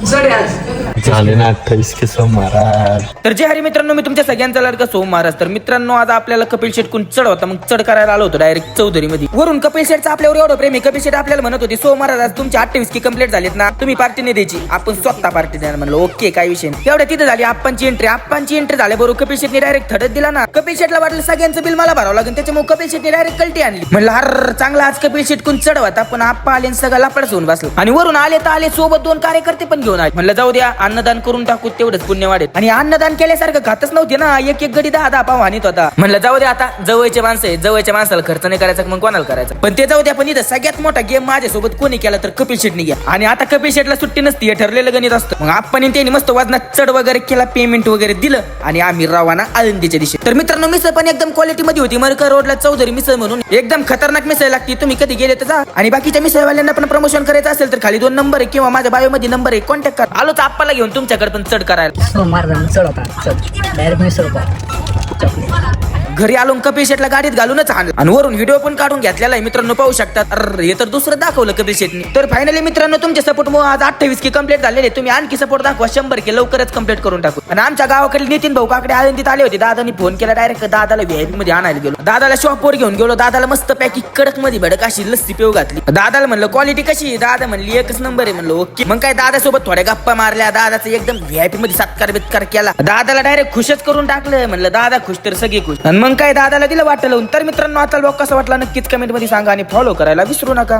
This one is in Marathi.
झाले ना 28 के सो महाराज. तर जे हरी मित्रांनो, मी तुमच्या सगळ्यांचा लाडका सोम महाराज. तर मित्रांनो, आज आपल्याला कपिल शेट कोण चढ होता, मग चढ करायला आलो होतो डायरेक्ट चौधरी मध्ये. वरून कपिल शेटचा आपल्यावर एवढं प्रेम आहे. कपिल शेट आपल्याला म्हणत होते, सोम महाराज आज तुमचे 28 की कंप्लीट झालेत ना, तुम्ही पार्टी नाही द्यायची, आपण स्वतः पार्टी देणार. म्हणलं ओके, काय विषय नाही. एवढ्या तिथे झाली आपणची एंट्री झाली बरोबर. कपिल शेटने डायरेक्ट थडत दिला ना. कपिल शेटला वाटलं सगळ्यांचं बिल मला भरावं लागेल, त्याच्यामुळे कपिल शेटने डायरेक्ट कल्टी आणली. म्हणलं हर चांगला आज कपिल शेट कोण चढ होता, पण आप्पा आले सगळं लापडच होऊन बसलं. आणि वरून आले तर आले सोबत 2 कार्यकर्ते पण घेऊन आले. म्हणलं जाऊ द्या, अन्नदान करून टाकू, तेवढंच पुण्य वाढेल. आणि अन्नदान केल्यासारखं खातच नव्हते ना, एक गडी 10 पाव आणत होता. म्हणलं जाऊ द्या, आता जवळचे माणसं आहे, जवळच्या माणसाला खर्च नाही करायचा, मग कोणाला करायचा. पण ते जाऊ द्या, पण इथं सगळ्यात मोठा गेम माझ्यासोबत कोणी केला तर कपिल शेटने घ्या. आणि आता कपिल शेटला सुट्टी नसती, हे ठरलेलं गणित असतं. मग आपण त्यांनी मस्त वजनात चढ वगैरे केला, पेमेंट वगैरे दिलं आणि आम्ही रवाना आळंदीच्या दिशे. तर मित्रांनो, मिसळ पण एकदम क्वालिटी मध्ये होती. मरकर रोडला चौधरी मिसळ म्हणून एकदम खतरनाक मिसळ लागती. तुम्ही कधी गेले तर जा. आणि बाकीच्या मिसळवाल्यांना पण प्रमोशन करायचं असेल तर खाली 2 नंबर आहे किंवा माझ्या बायो मध्ये नंबर आहे, कॉन्टॅक्ट करा. आलोच आप्पाला घेऊन तुमच्याकडे पण चढ करायला. चढ होता डायरेक्ट मिसळ होता. घरी आलो कपिल शेटला गाडीत घालूनच आणलं आणि वरून व्हिडिओ पण काढून घेतलेला आहे. मित्रांनो पाहू शकतात. अरे हे तर दुसरं दाखवलं कपिल शेटने. तर फायनली मित्रांनो, तुमच्या सपोर्टमुळे आज 28 की कंप्लीट झालेले. तुम्ही आणखी सपोर्ट दाखवा, 100 के लवकरच कंप्लीट करून टाकू. आणि आमच्या गावाकडे नितीन भाऊ काकडे आळंदीत आले होते. दादानी फोन केला, डायरेक्ट दादाला व्हीआयपी मध्ये आणायला गेलो. दादाला शॉपवर घेऊन गेलो. दादाला मस्त पॅकी कडक मध्ये भडक अशी लस्सी पेव घातली. दादाला म्हणलं क्वालिटी कशी, दादा म्हणली एकच नंबर आहे. म्हणलं ओके. मग काय दादासोबत थोड्या गप्पा मारल्या. दादाचं एकदम व्हीआयपी मध्ये सत्कार केला. दादाला डायरेक्ट खुशच करून टाकलं. म्हणलं दादा खुश तर सगळे खुश. आणि मग काय दादाला दिलं वाटलं. तर मित्रांनो, आता ब्लॉग कसा वाटला नक्कीच कमेंट मध्ये सांगा आणि फॉलो करायला विसरू नका.